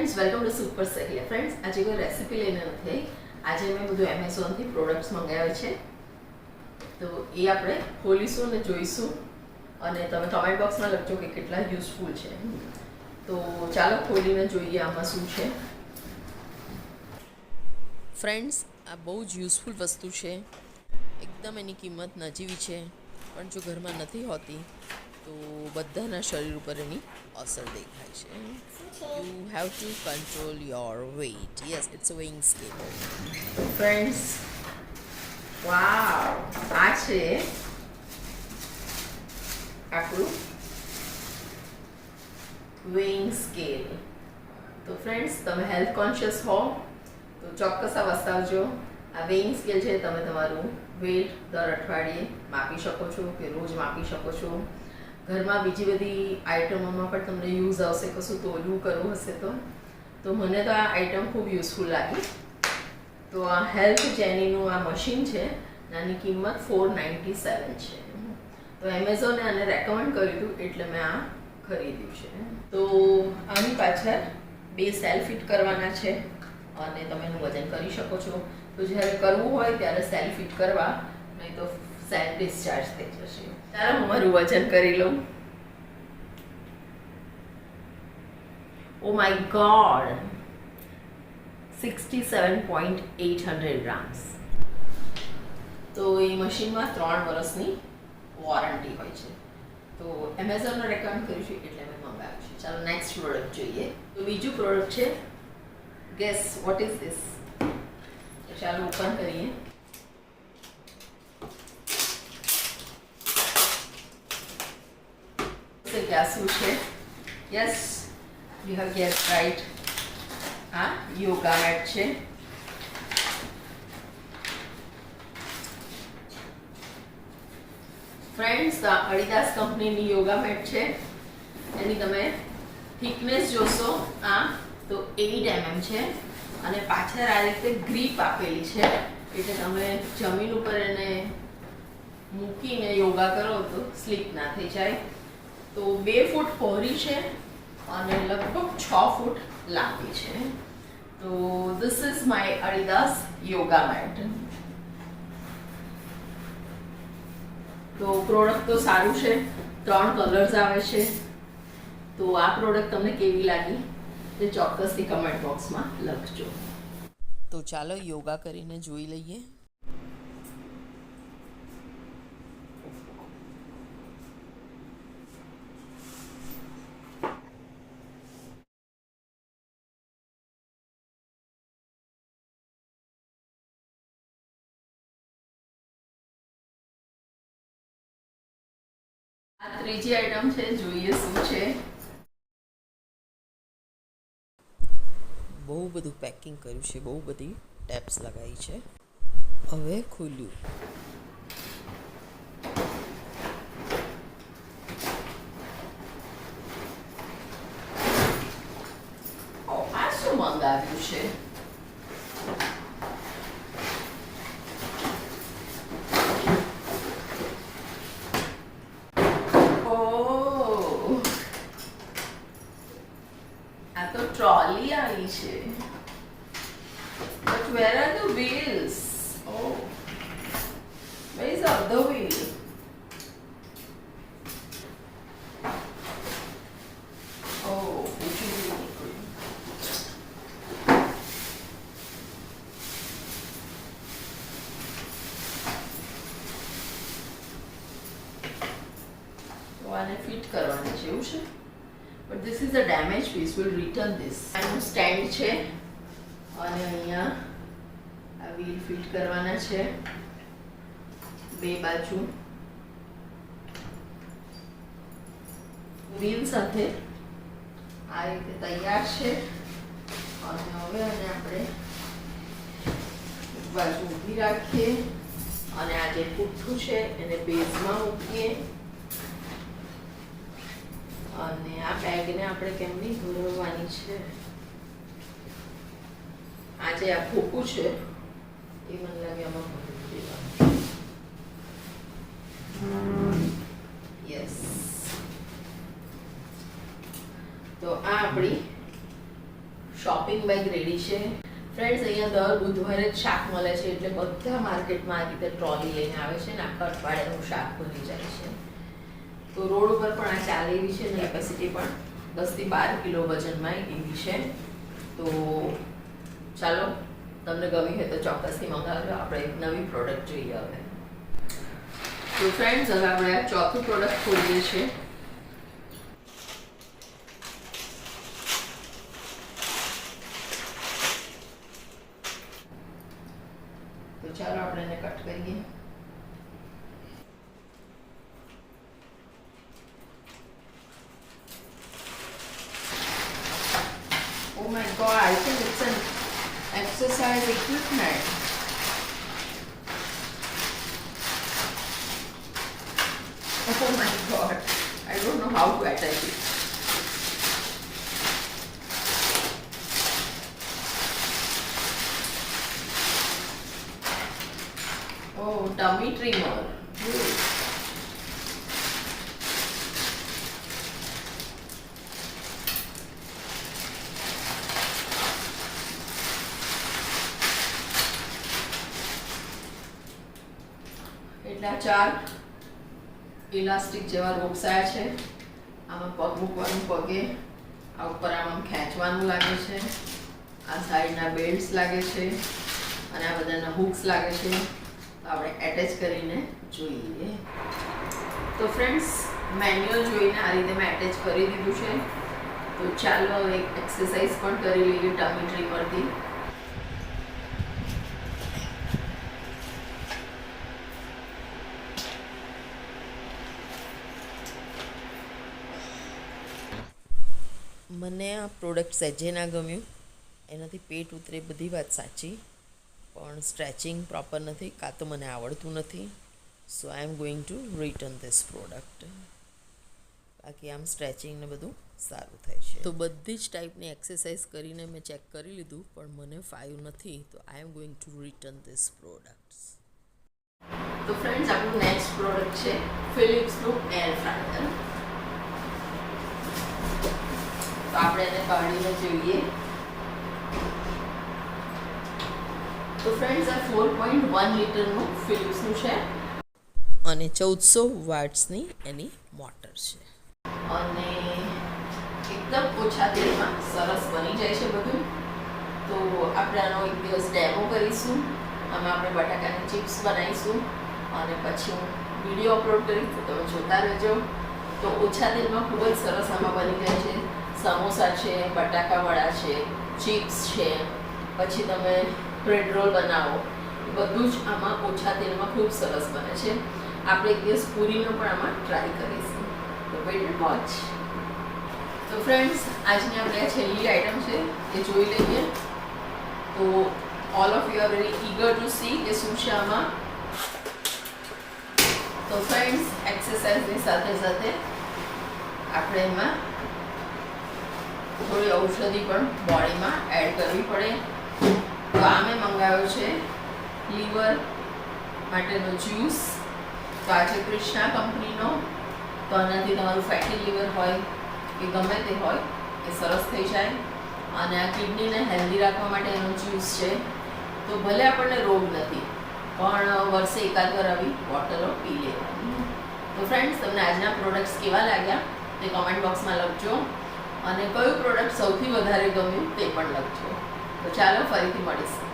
Friends, welcome to super Sahiya. Friends, આજે કોઈ recipe લઈને નથી આવી. આજે મેં બધું એમેઝોનથી પ્રોડક્ટ્સ મંગાવ્યા છે, તો એ આપણે ખોલીશું અને જોઈશું, અને તમે કમેન્ટ બોક્સમાં લખજો કે કેટલા યુઝફુલ છે. તો ચાલો ખોલીને જોઈએ આમાં શું છે. ફ્રેન્ડ્સ, આ બહુ જ યુઝફુલ વસ્તુ છે. એકદમ એની કિંમત નજીવી છે, પણ જો ઘરમાં નથી હોતી તો બધાના શરીર ઉપર એની અસર દેખાય છે. You have to control your weight. Yes, it's a weighing scale. Friends, wow, આ છે આપણું વેઇંગ સ્કેલ. તો ફ્રેન્ડ્સ, તમે હેલ્થ કોન્શિયસ હો તો ચોક્કસ આ વસાવજો. આ વેઇંગ સ્કેલ છે, તમે તમારું વેટ દર અઠવાડિયે માપી શકો છો કે રોજ માપી શકો છો. ઘરમાં બીજી બધી આઇટમોમાં પણ તમને યુઝ આવશે, કશું તોલવું કરવું હશે તો મને તો આ આઇટમ ખૂબ યુઝફુલ લાગી. તો આ હેલ્થ જેનીનું આ મશીન છે, આની કિંમત 497 છે. તો એમેઝોને આને રેકમેન્ડ કર્યું હતું એટલે મેં આ ખરીદ્યું છે. તો આની પાછળ 2 સેલ ફિટ કરવાના છે અને તમે એનું વજન કરી શકો છો. તો જ્યારે કરવું હોય ત્યારે સેલ ફિટ કરવા, નહીં તો સેલ ડિસ્ચાર્જ થઈ જશે. ચાલો હું મારું વજન કરી લઉં. Oh my God, 67.800 grams. તો એ મશીનમાં 3 વર્ષની વોરંટી હોય છે. તો એમેઝોનનો રેકમેન્ડ કર્યું છે એટલે મેં મંગાવ્યું છે. ચાલો નેક્સ્ટ પ્રોડક્ટ જોઈએ. તો બીજું પ્રોડક્ટ છે, ગેસ વોટ ઇઝ ધીસ. તો ચાલો ઓપન કરીએ. क्या શું છે? Yes, you have gas right. આ યોગા મેટ છે. ફ્રેન્ડ્સ, આ અડીદાસ કંપનીની યોગા મેટ છે. એની તમે થિકનેસ જોશો આ તો 8 mm છે, અને પાછળ આ રીતે ગ્રીપ આપેલી છે, એટલે તમે જમીન ઉપર એને મૂકીને યોગા કરો તો સ્લીપ ના થઈ જાય. તો 2 ફૂટ પહોળી છે અને લગભગ 6 ફૂટ લાંબી છે. તો this is my Adidas yoga mat. તો પ્રોડક્ટ તો સારું છે, 3 કલર્સ આવે છે. તો આ પ્રોડક્ટ તમને કેવી લાગી તે ચોક્કસથી કમેન્ટ બોક્સમાં લખજો. તો ચાલો યોગા કરીને જોઈ લઈએ. આ ત્રીજી આઈટમ છે, જોઈએ શું છે. બહુ બધું પેકિંગ કર્યું છે, બહુ બધી ટેપ્સ લગાવી છે. હવે ખોલ્યું. આ શું મંગાવ્યું છે? ટ્રોલી આવી છે. But where are the wheels? Oh, where is the other wheel? Oh, which is really good. તો આને ફિટ કરવાની છે એવું છે. But this is a damaged piece. We'll return this. આનું સ્ટેન્ડ છે અને અહીંયા આ વ્હીલ ફિટ કરવાના છે 2 બાજુ. વ્હીલ સાથે આ રીતે તૈયાર છે. અને હવે આને આપણે એક બાજુ ઊભી રાખીએ અને આ જે પુઠ્ઠું છે એને બેઝમાં મૂકીએ. અને આ બેગને આપણે કેમની ભરવાની છે. આ જે આ ખોખું છે એ મને લાગે આમાં ભરી દેવાનું. યસ. તો આ આપણી શોપિંગ બેગ રેડી છે ફ્રેન્ડ્સ. અહીંયા દર બુધવારે જ શાક મળે છે, એટલે બધા માર્કેટમાં આ રીતે ટ્રોલી લઈને આવે છે ને આખા અઠવાડિયાનું શાક ભરી જાય છે. તો રોડ ઉપર પણ આ ચાલે એવી છે ને કેપેસિટી પણ 10 થી 12 કિલો વજનમાં એવી છે. તો ચાલો, તમને ગમી હોય તો ચોક્કસથી મંગાવજો. આપણે એક નવી પ્રોડક્ટ જોઈએ હવે. તો ફ્રેન્ડ્સ, હવે આપણે આ ચોથું પ્રોડક્ટ ખોલીએ છીએ. તો ચાલો આપણે એને કટ કરીએ. Oh my god, I think it's an exercise equipment. Oh my god, I don't know how to attach it. Oh, tummy trimmer. Good. એટલા 4 ઇલાસ્ટિક જેવા રોપ્સ આવ્યા છે. આમાં પગ મૂકવાનું, પગે આ ઉપર આમાં ખેંચવાનું લાગે છે. આ સાઈડના બેલ્ટ્સ લાગે છે અને આ બધાના હુક્સ લાગે છે. તો આપણે એટેચ કરીને જોઈએ. તો ફ્રેન્ડ્સ, મેન્યુઅલ જોઈને આ રીતે મેં એટેચ કરી દીધું છે. તો ચાલો હવે એક એક્સરસાઇઝ પણ કરી લઈએ ટમી ટ્રીમરથી. મને આ પ્રોડક્ટ સહેજે ના ગમ્યું. એનાથી પેટ ઉતરે બધી વાત સાચી, પણ સ્ટ્રેચિંગ પ્રોપર નથી, કાં તો મને આવડતું નથી. So I am going to return this product. બાકી આમ સ્ટ્રેચિંગ ને બધું સારું થાય છે. તો બધી જ ટાઈપની એક્સરસાઇઝ કરીને મેં ચેક કરી લીધું, પણ મને ફાવ્યું નથી. તો I am going to return this products. તો ફ્રેન્ડ્સ, આપણું નેક્સ્ટ પ્રોડક્ટ છે ફિલિપ્સનું એર ફ્રાયર. તો આપણે એને કાઢીને જોઈએ. તો ફ્રેન્ડ્સ, આ 4.1 લીટરનું ફિલિપ્સનું છે અને 1400 વોટ્સની એની મોટર છે. અને એકદમ ઓછા તેલમાં સરસ બની જાય છે બધું. તો આપણે આનો એક દિવસ ડેમો કરીશું. આમાં આપણે બટાકાની ચિપ્સ બનાવીશું અને પછી હું વિડીયો અપલોડ કરીશ, તો તમે જોતા રહેજો. તો ઓછા તેલમાં ખૂબ જ સરસ આમાં બની જાય છે. સમોસા છે, બટાકાવડા છે, ચિપ્સ છે, પછી તમે બ્રેડ રોલ બનાવો, બધું જ આમાં ઓછા તેલમાં ખૂબ સરસ બને છે. આપણે એક દિવસ પૂરીનો પણ આમાં ટ્રાય કરીશું. તો વેઇટ એન્ડ વોચ. તો ફ્રેન્ડ્સ, આજની આપણી આ છેલ્લી આઈટમ છે એ જોઈ લઈએ. તો all of you are very eager two C કે શું છે આમાં. તો ફ્રેન્ડ્સ, એક્સરસાઇઝની સાથે સાથે આપણે એમાં થોડી ઔષધિ પણ બોડીમાં એડ કરવી પડે. તો આ મેં મંગાવ્યો છે લીવર માટેનો જ્યુસ. તો આ છે કૃષ્ણા કંપનીનો. તો આનાથી તમારું ફેટી લીવર હોય કે ગમે તે હોય એ સરસ થઈ જાય. અને આ કિડનીને હેલ્ધી રાખવા માટે એનો જ્યુસ છે. તો ભલે આપણને રોગ નથી, પણ વર્ષે એકાદ વાર આવી બોટલો પી લેવાની. તો ફ્રેન્ડ્સ, તમને આજના પ્રોડક્ટ્સ કેવા લાગ્યા તે કમેન્ટ બોક્સમાં લખજો. અને કયું પ્રોડક્ટ સૌથી વધારે ગમ્યું તે પણ લખજો. તો ચાલો, ફરીથી મળીશું.